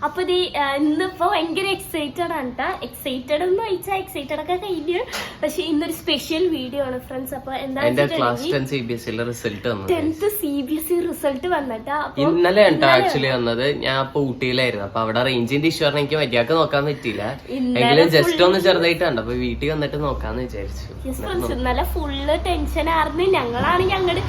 അപ്പൊ ഇത് ഇന്നിപ്പോ ഭയങ്കര എക്സൈറ്റഡ് ആണ് കേട്ടോ. എക്സൈറ്റഡ് എന്ന് ചോദിച്ചാൽ എക്സൈറ്റഡ് ഒക്കെ കഴിഞ്ഞു. പക്ഷെ ഇന്നൊരു സ്പെഷ്യൽ വീഡിയോ ആണ് ഫ്രണ്ട്സ്. അപ്പൊ എന്താ 10th CBSE റിസൾട്ട് വന്നിട്ടാ. ഇന്നലെ ആക്ച്വലി വന്നത്. ഞാൻ ഇപ്പൊ ഊട്ടിയിലായിരുന്നു. അപ്പൊ അവിടെ റേഞ്ചിന്റെ ഇഷ്യൂ പറഞ്ഞാൽ എനിക്ക് മര്യാദക്ക് നോക്കാൻ പറ്റിയില്ല. എങ്കിലും ജസ്റ്റ് ഒന്ന് ചെറുതായിട്ട് കണ്ടു. അപ്പൊ വീട്ടിൽ വന്നിട്ട് നോക്കാന്ന് വിചാരിച്ചു. ഇന്നലെ ഫുള്ള് ടെൻഷൻ ആയിരുന്നു. ഞങ്ങളാണെങ്കിൽ അങ്ങോട്ട്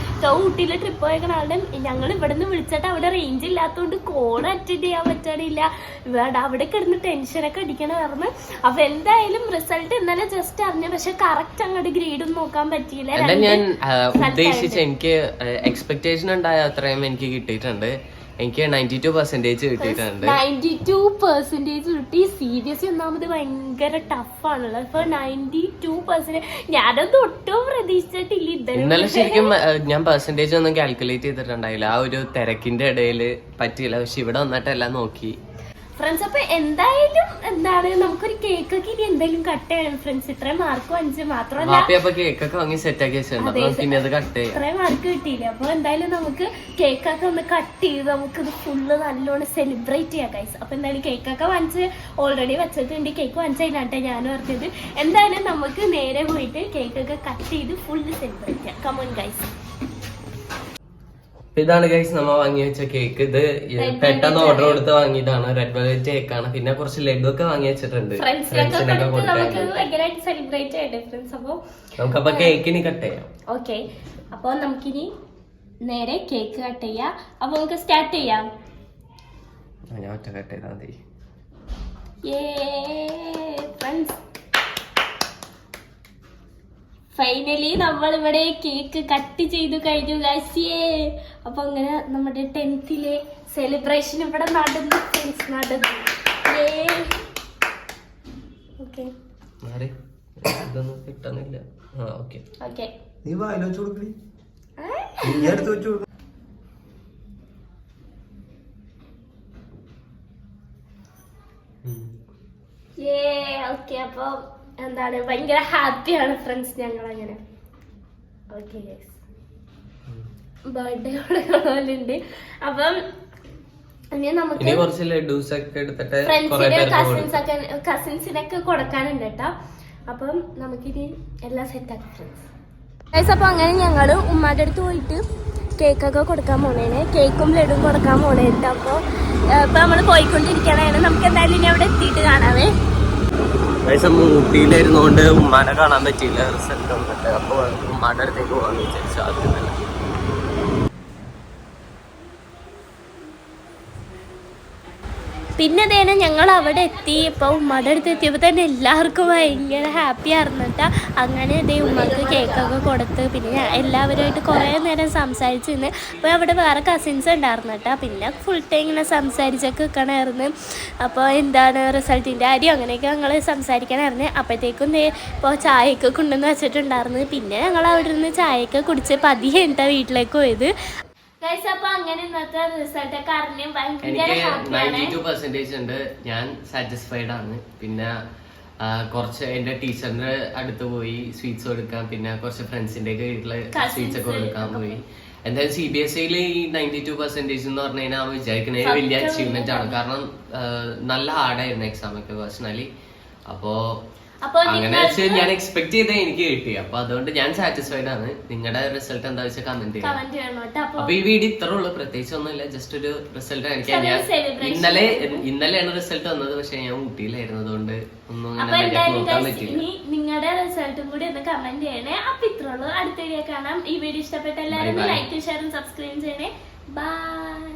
ഊട്ടിയിലെ ട്രിപ്പ് പോയക്കാളും ഞങ്ങൾ ഇവിടെ നിന്ന് വിളിച്ചിട്ട് അവിടെ റേഞ്ച് ഇല്ലാത്തതുകൊണ്ട് കോൾ അറ്റൻഡ് ചെയ്യാൻ പറ്റാറില്ല. ഇവിടെ അവിടെ കിടന്ന് ടെൻഷനൊക്കെ അടിക്കണമായിരുന്നു. അപ്പൊ എന്തായാലും റിസൾട്ട് ഇന്നലെ ജസ്റ്റ് അറിഞ്ഞു. പക്ഷെ കറക്റ്റ് അങ്ങോട്ട് ഗ്രേഡ് ഒന്നും നോക്കാൻ പറ്റിയില്ല. ഞാൻ ഉദ്ദേശിച്ച എനിക്ക് എക്സ്പെക്ടേഷൻ ഉണ്ടായ അത്രയും എനിക്ക് കിട്ടിയിട്ടുണ്ട്. എനിക്ക് 92% കിട്ടിയിട്ടുണ്ട്. 92% കിട്ടി. CBSE ഒന്നാമത് ഭയങ്കര ടഫാണല്ലോ. ഇപ്പൊ 92% ഞാനൊന്നും ഒട്ടും പ്രതീക്ഷിച്ചിട്ടില്ല. ഇന്നലെ ശരിക്കും ഞാൻ പെർസെന്റേജ് ഒന്നും കാൽക്കുലേറ്റ് ചെയ്തിട്ടുണ്ടായില്ല. ആ ഒരു തിരക്കിന്റെ ഇടയിൽ പറ്റിയില്ല. പക്ഷെ ഇവിടെ വന്നിട്ട് എല്ലാം നോക്കി ഫ്രണ്ട്സ്. അപ്പൊ എന്തായാലും നമുക്കൊരു കേക്കൊക്കെ ഇനി എന്തായാലും കട്ട് ചെയ്യണം ഫ്രണ്ട്സ്. ഇത്രയും മാർക്ക് 5 മാത്രമല്ല കേക്കൊക്കെ വാങ്ങി സെറ്റ് ആക്കി ഇത്രയും മാർക്ക് കിട്ടിയില്ല. അപ്പൊ എന്തായാലും നമുക്ക് കേക്കൊക്കെ ഒന്ന് കട്ട് ചെയ്ത് നമുക്കിത് ഫുള്ള് നല്ലോണം സെലിബ്രേറ്റ് ചെയ്യാം ഗൈസ്. അപ്പൊ എന്തായാലും കേക്കൊക്കെ വാങ്ങിച്ച് ഓൾറെഡി വെച്ചിട്ടുണ്ട്. കേക്ക് വാങ്ങിച്ചതിനാട്ടെ ഞാൻ പറഞ്ഞത്. എന്തായാലും നമുക്ക് നേരെ പോയിട്ട് കേക്കൊക്കെ കട്ട് ചെയ്ത് ഫുള്ള് സെലിബ്രേറ്റ് ചെയ്യാം. Come on guys. ഇതാണ് ഗൈസ് നമ്മ വാങ്ങി വെച്ച കേക്ക്. ഇത് പെട്ടെന്ന് ഓർഡർ കൊടുത്ത് വാങ്ങിയതാണ്. റെഡ് വെൽവെറ്റ് കേക്കാണ്. പിന്നെ കുറച്ച് ലഡു ഒക്കെ വാങ്ങി വെച്ചിട്ടുണ്ട് ഫ്രണ്ട്സിനൊക്കെ കൊടുക്കാൻ. നമുക്കപ്പൊ കേക്കിനി കട്ട് ചെയ്യാം. ഓക്കെ, അപ്പൊ നമുക്കിനി നേരെ കേക്ക് കട്ട് ചെയ്യാം. അപ്പൊ നമുക്ക് സ്റ്റാർട്ട് ചെയ്യാം. ഞാൻ ഒറ്റ കട്ട് ചെയ്താൽ മതി. ഫ്രണ്ട്സ് ഫൈനലി നമ്മളിവിടെ കേക്ക് കട്ട് ചെയ്തു കഴിഞ്ഞു ഗൈസ്. അപ്പൊ അങ്ങനെ നമ്മുടെ 10th സെലിബ്രേഷൻ ഇവിടെ നടന്നു ഫ്രണ്ട്സ്, നടന്നു. ഓക്കെ കിട്ടുന്നില്ല. Okay okay. അപ്പൊ എന്താണ് ഭയങ്കര ഹാപ്പിയാണ് ഫ്രണ്ട്സ് ഞങ്ങൾ അങ്ങനെ. ഓക്കെ ഗൈസ്, ബർത്ത്ഡേ കൊടുക്കണമല്ലുണ്ട്. അപ്പം നമുക്ക് കസിൻസിനൊക്കെ കൊടുക്കാനുണ്ട് കേട്ടോ. അപ്പം നമുക്കിനി എല്ലാം സെറ്റാക്കി ഫ്രണ്ട്സ് ഗൈസ്. അപ്പൊ അങ്ങനെ ഞങ്ങള് ഉമ്മാന്റെ അടുത്ത് പോയിട്ട് കേക്കൊക്കെ കൊടുക്കാൻ പോണേന്. കേക്കും ലഡും കൊടുക്കാൻ പോണേട്ട്. അപ്പൊ ഇപ്പൊ നമ്മള് പോയിക്കൊണ്ടിരിക്കണേണ്. നമുക്ക് എന്തായാലും ഇനി അവിടെ എത്തിയിട്ട് കാണാവേ. ഊട്ടിയിലായിരുന്നോണ്ട് ഉമ്മാനെ കാണാൻ പറ്റിയില്ല. റിസൾട്ട് വന്നിട്ട്. അപ്പൊ ഉമ്മാന്റെ അടുത്തേക്ക് പോകാന്ന് വിചാരിച്ചു ആദ്യം തന്നെ. പിന്നെ അതേനെ ഞങ്ങൾ അവിടെ എത്തി. ഇപ്പോൾ ഉമ്മയുടെ അടുത്ത് എത്തിയപ്പോൾ തന്നെ എല്ലാവർക്കും ഭയങ്കര ഹാപ്പി ആയിരുന്നിട്ടാ. അങ്ങനെ ഇതേ ഉമ്മക്ക് കേക്കൊക്കെ കൊടുത്ത് പിന്നെ എല്ലാവരുമായിട്ട് കുറേ നേരം സംസാരിച്ച് നിന്ന്. അപ്പോൾ അവിടെ വേറെ കസിൻസ് ഉണ്ടായിരുന്നു കേട്ടോ. പിന്നെ ഫുൾ ടൈം ഇങ്ങനെ സംസാരിച്ചൊക്കെ നിൽക്കണമായിരുന്നു. അപ്പോൾ എന്താണ് റിസൾട്ടിൻ്റെ കാര്യം അങ്ങനെയൊക്കെ ഞങ്ങൾ സംസാരിക്കണമായിരുന്നു. അപ്പോഴത്തേക്കും ഇപ്പോൾ ചായയൊക്കെ കൊണ്ടുവന്ന് വെച്ചിട്ടുണ്ടായിരുന്നു. പിന്നെ ഞങ്ങൾ അവിടെ നിന്ന് ചായയൊക്കെ കുടിച്ച് പതിയെ കേട്ടോ വീട്ടിലേക്ക് പോയത്. അപ്പൊ അങ്ങനെ ഇന്നത്തെ റിസൾട്ട് ഒക്കെ അറിഞ്ഞ് ഭയങ്കര 92% ഉണ്ട്. ഞാൻ സാറ്റിസ്ഫൈഡ് ആണ്. പിന്നെ കുറച്ച് എന്റെ ടീച്ചറിന്റെ അടുത്ത് പോയി സ്വീറ്റ്സ് കൊടുക്കാൻ, പിന്നെ കുറച്ച് ഫ്രണ്ട്സിന്റെ ഒക്കെ വീട്ടില് സ്വീറ്റ്സ് ഒക്കെ കൊടുക്കാൻ പോയി. എന്തായാലും CBSE ഈ 92% എന്ന് പറഞ്ഞു കഴിഞ്ഞാൽ വിചാരിക്കുന്നത് വലിയ അച്ചീവ്മെന്റ് ആണ്. കാരണം നല്ല ഹാർഡായിരുന്നു എക്സാം ഒക്കെ പേഴ്സണലി. അപ്പോ അങ്ങനെ ഞാൻ എക്സ്പെക്ട് ചെയ്ത എനിക്ക് കിട്ടി. അപ്പൊ അതുകൊണ്ട് ഞാൻ സാറ്റിസ്ഫൈഡ് ആണ്. നിങ്ങളുടെ റിസൾട്ട് എന്താ വെച്ചാൽ കമന്റ് ചെയ്യാം. അപ്പൊ ഈ വീഡിയോ ഇത്രേ ഉള്ളൂ, പ്രത്യേകിച്ച് ഒന്നുമില്ല. ജസ്റ്റ് ഒരു റിസൾട്ട് കാണിക്കാൻ. ഞാൻ ഇന്നലെയാണ് റിസൾട്ട് വന്നത്. പക്ഷെ ഞാൻ ഊട്ടിയിലായിരുന്നു, അതുകൊണ്ട് ഒന്നും നോക്കാൻ പറ്റില്ല. നിങ്ങളുടെ റിസൾട്ടും കൂടി ഒന്ന് കമന്റ് ചെയ്യണേ. അപ്പൊ ഇത്രേ ഉള്ളൂ. അടുത്ത വീഡിയോ കാണാം. ഈ വീഡിയോ ഇഷ്ടപ്പെട്ട എല്ലാവരും ലൈക്ക് ഷെയറും സബ്സ്ക്രൈബ് ചെയ്യണേ. ബൈ.